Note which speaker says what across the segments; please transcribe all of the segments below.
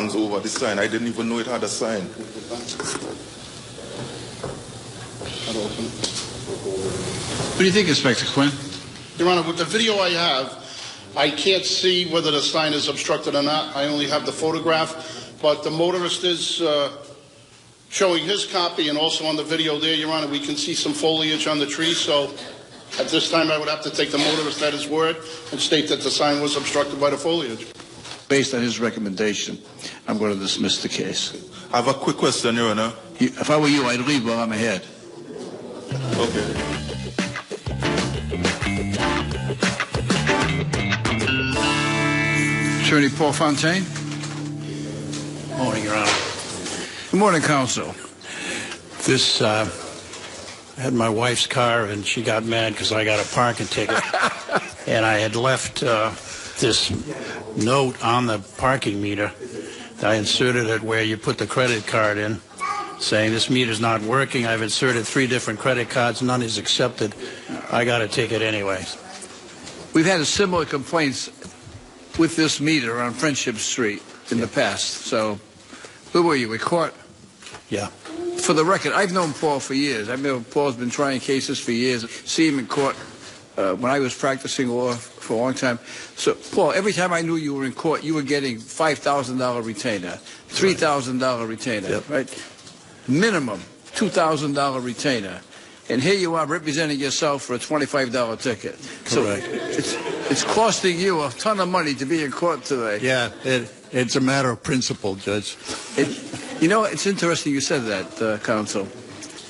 Speaker 1: hands over the sign. I didn't even know it had a sign.
Speaker 2: What do you think, Inspector Quinn?
Speaker 3: Your Honor, with the video I have, I can't see whether the sign is obstructed or not. I only have the photograph, but the motorist is showing his copy, and also on the video there, Your Honor, we can see some foliage on the tree, so at this time I would have to take the motorist at his word and state that the sign was obstructed by the foliage.
Speaker 2: Based on his recommendation, I'm going to dismiss the case.
Speaker 1: I have a quick question, Your Honor.
Speaker 2: If I were you, I'd leave while I'm ahead.
Speaker 1: Okay.
Speaker 2: Attorney Paul Fontaine.
Speaker 4: Morning, Your Honor.
Speaker 2: Good morning, counsel.
Speaker 4: This, I had my wife's car, and she got mad because I got a parking ticket. And I had left this note on the parking meter. I inserted it where you put the credit card in, saying this meter's not working. I've inserted 3 different credit cards. None is accepted. I got a ticket anyways.
Speaker 2: We've had a similar complaints with this meter on Friendship Street in the past. So, where were you? In court?
Speaker 4: Yeah.
Speaker 2: For the record, I've known Paul for years. I know Paul's been trying cases for years. See him in court when I was practicing law for a long time. So, Paul, every time I knew you were in court, you were getting $5,000 retainer, $3,000 retainer,
Speaker 4: yep.
Speaker 2: Right? Minimum $2,000 retainer. And here you are representing yourself for a $25 ticket.
Speaker 4: Correct.
Speaker 2: So it's costing you a ton of money to be in court today.
Speaker 4: Yeah, it's a matter of principle, Judge.
Speaker 2: You know, it's interesting you said that, counsel,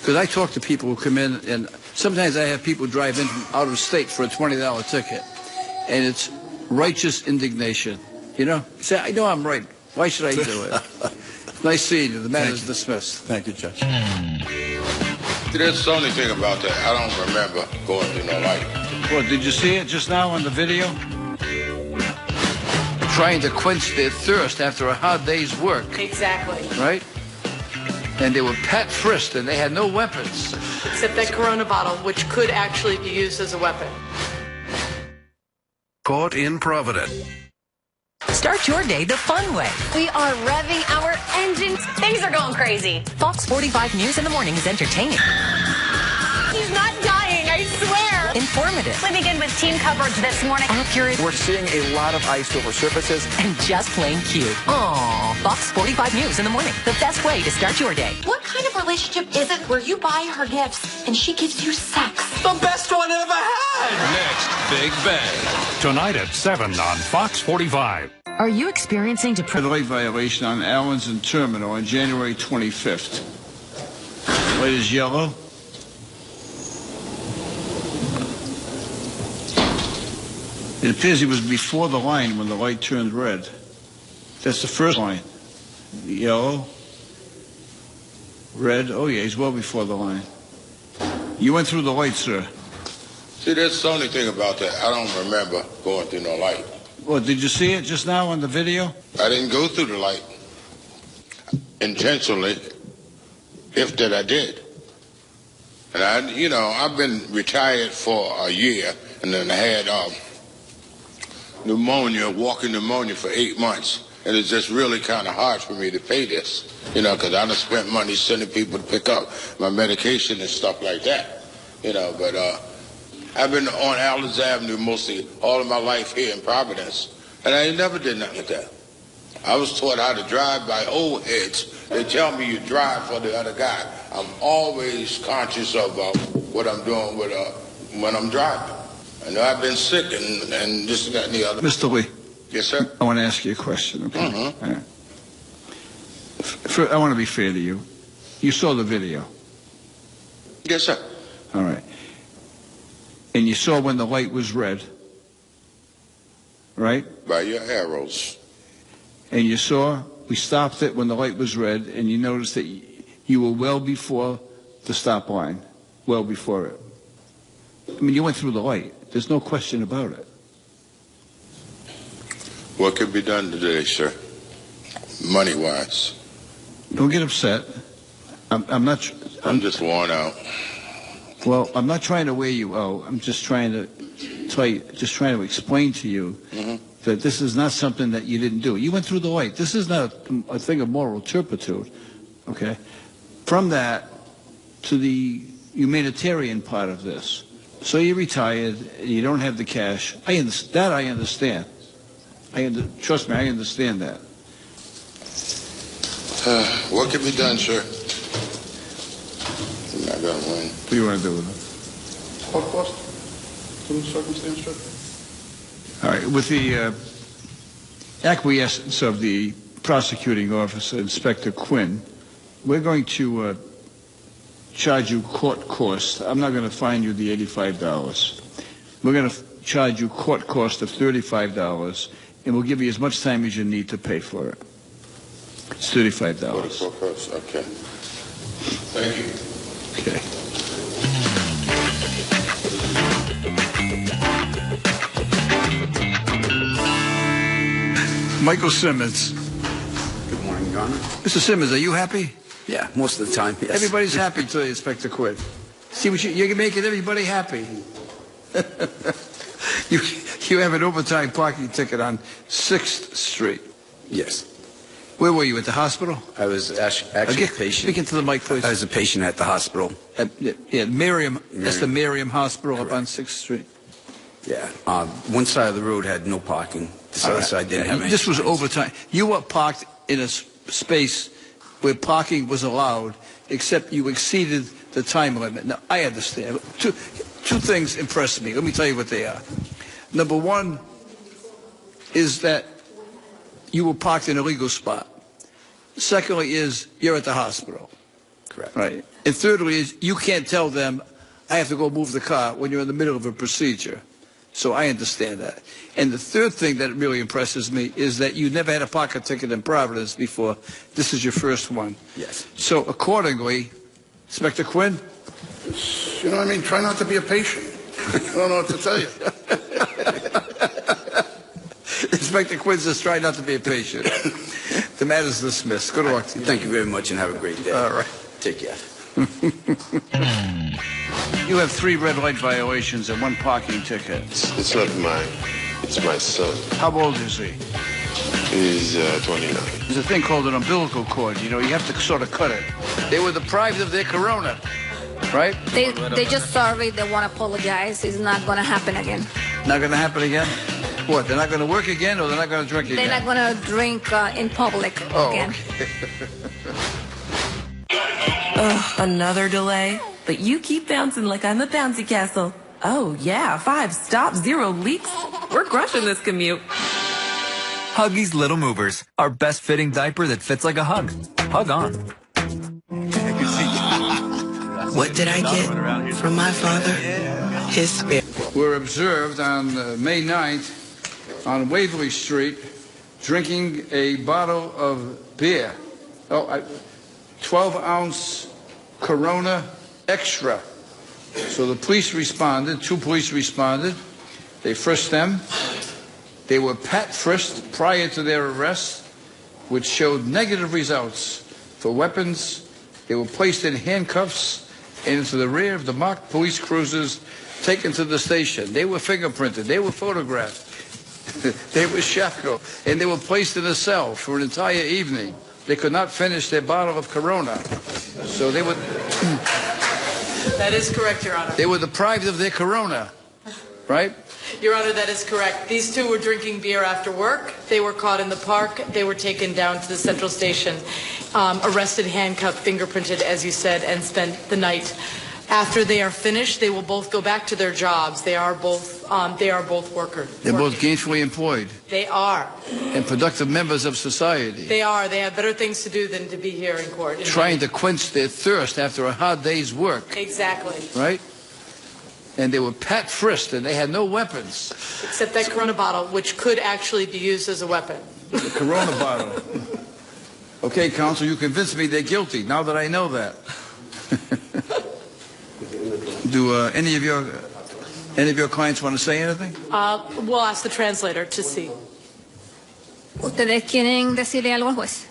Speaker 2: because I talk to people who come in, and sometimes I have people drive in from out of state for a $20 ticket, and it's righteous indignation. You know, you say, I know I'm right. Why should I do it? Nice seeing you. The matter is dismissed.
Speaker 4: Thank you, Judge.
Speaker 5: There's the only thing about that. I don't remember going through no light.
Speaker 2: Well, did you see it just now on the video? Trying to quench their thirst after a hard day's work.
Speaker 6: Exactly.
Speaker 2: Right? And they were pat-frisked and they had no weapons.
Speaker 6: Except that Corona bottle, which could actually be used as a weapon.
Speaker 7: Caught in Providence.
Speaker 8: Start your day the fun way.
Speaker 9: We are revving our engines. Things are going crazy.
Speaker 8: Fox 45 News in the morning is entertaining.
Speaker 9: He's not dying, I swear.
Speaker 8: Informative.
Speaker 9: We begin with team coverage this morning.
Speaker 8: Accurate.
Speaker 10: We're seeing a lot of ice over surfaces.
Speaker 8: And just plain cute. Aww. Fox 45 News in the morning. The best way to start your day.
Speaker 11: What kind of relationship is it where you buy her gifts and she gives you sex?
Speaker 12: The best one I ever had!
Speaker 7: Next Big Bang. Tonight at 7 on Fox 45.
Speaker 8: Are you experiencing
Speaker 2: Red light violation on Allens and Terminal on January 25th. Light is yellow. It appears he was before the line when the light turned red. That's the first line. Yellow. Red. Oh, yeah, he's well before the line. You went through the light, sir.
Speaker 5: See, that's the only thing about that. I don't remember going through no light.
Speaker 2: Well, did you see it just now on the video?
Speaker 5: I didn't go through the light intentionally, if that I did. And I've been retired for a year, and then I had walking pneumonia for 8 months. And it's just really kind of hard for me to pay this, because I done spent money sending people to pick up my medication and stuff like that, but I've been on Allens Avenue mostly all of my life here in Providence, and I ain't never did nothing like that. I was taught how to drive by old heads. They tell me you drive for the other guy. I'm always conscious of what I'm doing when I'm driving. I know I've been sick and this and that and the other.
Speaker 2: Mr. Lee.
Speaker 5: Yes, sir?
Speaker 2: I want to ask you a question, okay?
Speaker 5: Mm-hmm.
Speaker 2: All right. I want to be fair to you. You saw the video.
Speaker 5: Yes, sir.
Speaker 2: All right. And you saw when the light was red, right?
Speaker 5: By your arrows.
Speaker 2: And you saw, we stopped it when the light was red, and you noticed that you were well before the stop line, well before it. I mean, you went through the light. There's no question about it.
Speaker 5: What could be done today, sir? Money-wise.
Speaker 2: Don't get upset. I'm
Speaker 5: just worn out.
Speaker 2: Well, I'm not trying to wear you out. I'm just trying to tell you, just trying to explain to you that this is not something that you didn't do. You went through the light. This is not a thing of moral turpitude, okay? From that to the humanitarian part of this. So you're retired, you don't have the cash. I understand. Trust me, I understand that.
Speaker 5: What can be done, sir? I'm not going to win.
Speaker 2: What do you want to do with it?
Speaker 3: Court cost to the circumstance, Judge?
Speaker 2: All right, with the acquiescence of the prosecuting officer, Inspector Quinn, we're going to charge you court costs. I'm not going to fine you the $85. We're going to charge you court cost of $35, and we'll give you as much time as you need to pay for it. It's $35.
Speaker 5: Court costs, okay. Thank you.
Speaker 2: Okay. Michael Simmons.
Speaker 13: Good morning, Your Honor.
Speaker 2: Mr. Simmons, are you happy?
Speaker 13: Yeah, most of the time, yes.
Speaker 2: Everybody's happy until Inspector Quinn. See what you're making everybody happy. You have an overtime parking ticket on 6th Street.
Speaker 13: Yes.
Speaker 2: Where were you, at the hospital?
Speaker 13: I was actually a patient.
Speaker 2: Speak into the mic, please.
Speaker 13: I was a patient at the hospital.
Speaker 2: Yeah, Miriam. That's the Miriam Hospital. Correct. Up on 6th Street.
Speaker 13: Yeah. One side of the road had no parking. This other side didn't have any.
Speaker 2: This was overtime. You were parked in a space where parking was allowed, except you exceeded the time limit. Now, I understand. Two things impressed me. Let me tell you what they are. Number one is that you were parked in a legal spot. Secondly is you're at the hospital.
Speaker 13: Correct.
Speaker 2: Right. And thirdly is you can't tell them, I have to go move the car when you're in the middle of a procedure. So I understand that. And the third thing that really impresses me is that you never had a parking ticket in Providence before. This is your first one.
Speaker 13: Yes.
Speaker 2: So accordingly, Inspector Quinn?
Speaker 3: You know what I mean? Try not to be a patient. I don't know what to tell you.
Speaker 2: Inspector Quinn says try not to be a patient. The matter's dismissed. Good luck to you.
Speaker 13: Thank you very much and have a great day.
Speaker 2: All right.
Speaker 13: Take care.
Speaker 2: You have 3 red light violations and 1 parking ticket.
Speaker 14: It's not mine. It's my son.
Speaker 2: How old is he?
Speaker 14: He's 29.
Speaker 2: There's a thing called an umbilical cord. You know, you have to sort of cut it. They were deprived of their corona, right?
Speaker 15: They just sorry. They want to apologize. It's not going to happen again.
Speaker 2: Not going to happen again? What, they're not going to work again or they're not going to drink again?
Speaker 15: They're not going to drink in public again.
Speaker 2: Okay.
Speaker 16: Another delay? But you keep bouncing like I'm a bouncy castle. Oh, yeah, 5 stops, 0 leaks. We're crushing this commute.
Speaker 17: Huggies Little Movers, our best fitting diaper that fits like a hug. Hug on.
Speaker 18: What did I get from my father? His spirit.
Speaker 2: Were observed on May 9th on Waverly Street drinking a bottle of beer. 12-ounce Corona Extra. So the police responded, 2 police responded. They frisked them. They were pat-frisked prior to their arrest, which showed negative results for weapons. They were placed in handcuffs and into the rear of the marked police cruisers taken to the station. They were fingerprinted. They were photographed. They were shackled. And they were placed in a cell for an entire evening. They could not finish their bottle of Corona. So they were...
Speaker 6: That is correct, Your Honor.
Speaker 2: They were deprived of their Corona, right?
Speaker 6: Your Honor, that is correct. These 2 were drinking beer after work. They were caught in the park. They were taken down to the central station, arrested, handcuffed, fingerprinted, as you said, and spent the night. After they are finished, they will both go back to their jobs. They are both workers.
Speaker 2: They're both gainfully employed.
Speaker 6: They are.
Speaker 2: And productive members of society.
Speaker 6: They are. They have better things to do than to be here in court.
Speaker 2: Trying to quench their thirst after a hard day's work.
Speaker 6: Exactly.
Speaker 2: Right? And they were pat-frisked and they had no weapons.
Speaker 6: Except that Corona bottle, which could actually be used as a weapon.
Speaker 2: The Corona bottle. Okay, counsel, you convinced me they're guilty, now that I know that. Do any of your clients want to say anything?
Speaker 6: We'll ask the translator to see.
Speaker 15: ¿Ustedes quieren decirle algo al juez?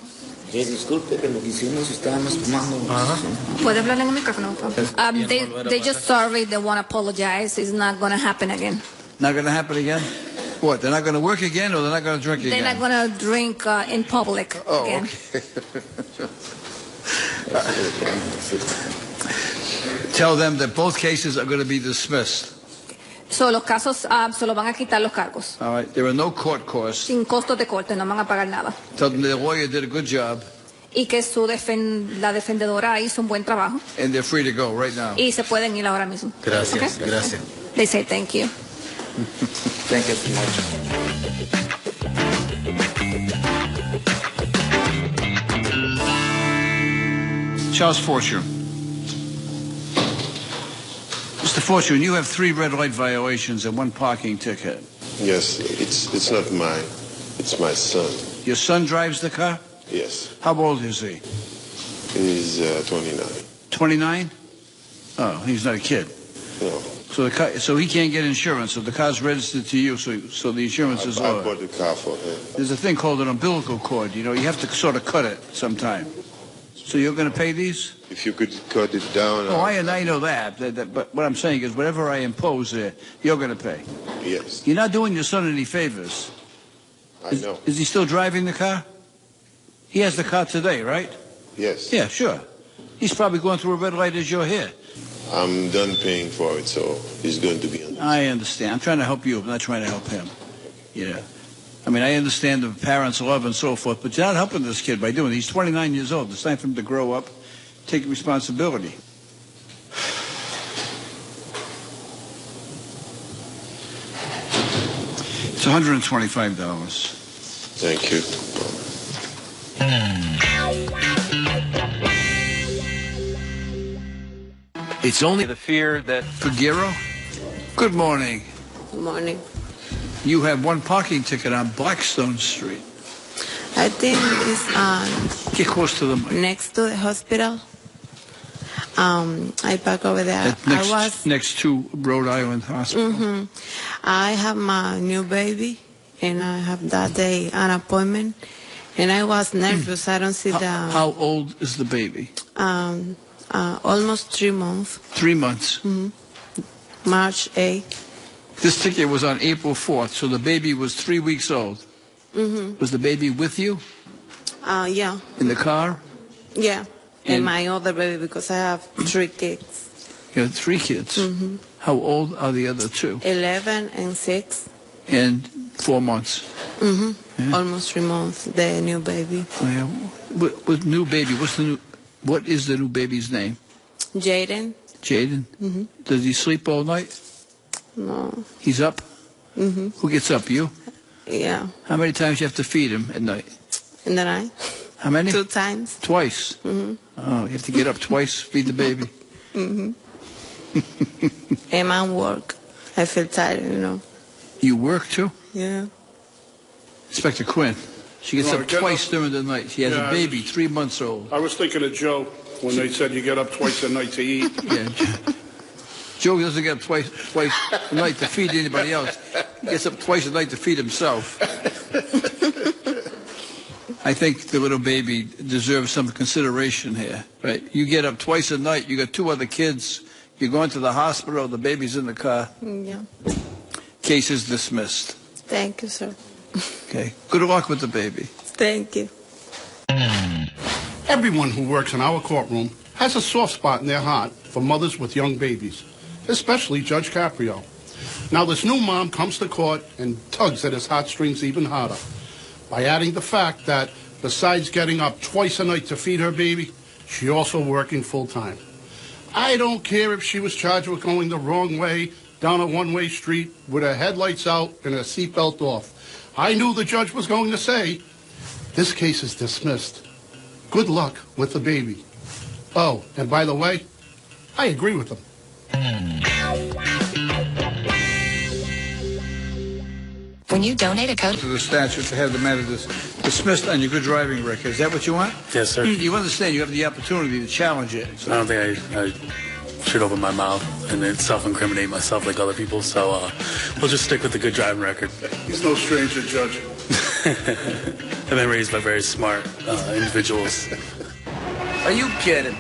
Speaker 18: Disculpe que lo que hicimos estábamos tomando.
Speaker 15: ¿Puede hablar en el micrófono? They just sorry. They want to apologize. It's not going to happen again.
Speaker 2: Not going to happen again? What, they're not going to work again, or they're not going to drink again?
Speaker 15: They're not going to drink in public again.
Speaker 2: Okay. Tell them that both cases are going to be dismissed.
Speaker 15: So, los casos solo van a quitar los cargos.
Speaker 2: All right. There are no court costs.
Speaker 15: Sin costos de corte, no van a pagar nada.
Speaker 2: Tell them the lawyer did a good job.
Speaker 15: Y que la defendedora hizo un buen trabajo.
Speaker 2: And they're free to go right now.
Speaker 15: Y se pueden ir ahora mismo.
Speaker 2: Gracias. Okay? Gracias.
Speaker 15: They say thank you.
Speaker 2: Thank you so much. Charles Fortune. Mr. Fortune, you have 3 red light violations and 1 parking ticket.
Speaker 14: Yes, it's not mine. It's my son.
Speaker 2: Your son drives the car?
Speaker 14: Yes.
Speaker 2: How old is he?
Speaker 14: He's 29.
Speaker 2: 29? Oh, he's not a kid.
Speaker 14: No.
Speaker 2: So he can't get insurance. So the car's registered to you. So the insurance is low.
Speaker 14: I bought the car for him.
Speaker 2: There's a thing called an umbilical cord. You know, you have to sort of cut it sometime. So you're going to pay these?
Speaker 14: If you could cut it down.
Speaker 2: Oh, I know that. But what I'm saying is, whatever I impose there, you're going to pay.
Speaker 14: Yes.
Speaker 2: You're not doing your son any favors.
Speaker 14: I know.
Speaker 2: Is he still driving the car? He has the car today, right?
Speaker 14: Yes.
Speaker 2: Yeah, sure. He's probably going through a red light as you're here.
Speaker 14: I'm done paying for it, so he's going to be on.
Speaker 2: I understand. I'm trying to help you. I'm not trying to help him. Yeah. I mean, I understand the parents' love and so forth, but you're not helping this kid by doing it. He's 29 years old. It's time for him to grow up, take responsibility. It's $125.
Speaker 14: Thank you.
Speaker 17: It's only the fear that...
Speaker 2: Figuero? Good morning.
Speaker 19: Good morning.
Speaker 2: You have 1 parking ticket on Blackstone Street.
Speaker 19: I think it's
Speaker 2: Get close to the mic.
Speaker 19: next to the hospital. I park over there.
Speaker 2: Next to Rhode Island Hospital.
Speaker 19: I have my new baby, and I have that day an appointment, and I was nervous. I don't see
Speaker 2: How old is the baby?
Speaker 19: Almost 3 months.
Speaker 2: 3 months.
Speaker 19: March 8th.
Speaker 2: This ticket was on April 4th, so the baby was 3 weeks old. Was the baby with you?
Speaker 19: Yeah.
Speaker 2: In the car?
Speaker 19: Yeah. And my other baby, because I have 3 kids.
Speaker 2: You have 3 kids? How old are the other 2?
Speaker 19: 11 and 6.
Speaker 2: And 4 months?
Speaker 19: Yeah. Almost 3 months, the new baby.
Speaker 2: Yeah. What new baby? What is the new baby's name?
Speaker 19: Jaden.
Speaker 2: Jaden? Does he sleep all night?
Speaker 19: No.
Speaker 2: He's up? Who gets up, you?
Speaker 19: Yeah.
Speaker 2: How many times do you have to feed him at night?
Speaker 19: In the night.
Speaker 2: How many?
Speaker 19: 2 times.
Speaker 2: Twice? Oh, you have to get up twice, feed the baby?
Speaker 19: And I'm work. I feel tired, you know.
Speaker 2: You work too?
Speaker 19: Yeah.
Speaker 2: Inspector Quinn. She gets up twice during the night. She has a baby, 3 months old.
Speaker 3: I was thinking of Joe when they said you get up twice a night to eat.
Speaker 2: Yeah. Joe doesn't get up twice a night to feed anybody else. He gets up twice a night to feed himself. I think the little baby deserves some consideration here, right? You get up twice a night. You got 2 other kids. You're going to the hospital. The baby's in the car.
Speaker 19: Yeah.
Speaker 2: Case is dismissed.
Speaker 19: Thank you, sir.
Speaker 2: Okay. Good luck with the baby.
Speaker 19: Thank you.
Speaker 3: Everyone who works in our courtroom has a soft spot in their heart for mothers with young babies, especially Judge Caprio. Now, this new mom comes to court and tugs at his heartstrings even harder by adding the fact that besides getting up twice a night to feed her baby, she also working full-time. I don't care if she was charged with going the wrong way down a one-way street with her headlights out and her seatbelt off. I knew the judge was going to say, this case is dismissed. Good luck with the baby. Oh, and by the way, I agree with him.
Speaker 11: When you donate a code
Speaker 2: to the statute to have the matter dismissed on your good driving record. Is that what you want?
Speaker 4: Yes, sir.
Speaker 2: You understand you have the opportunity to challenge it. So.
Speaker 4: I don't think I should open my mouth and then self-incriminate myself like other people, so we'll just stick with the good driving record.
Speaker 3: He's no stranger, Judge.
Speaker 4: I've been raised by very smart individuals.
Speaker 17: Are you kidding?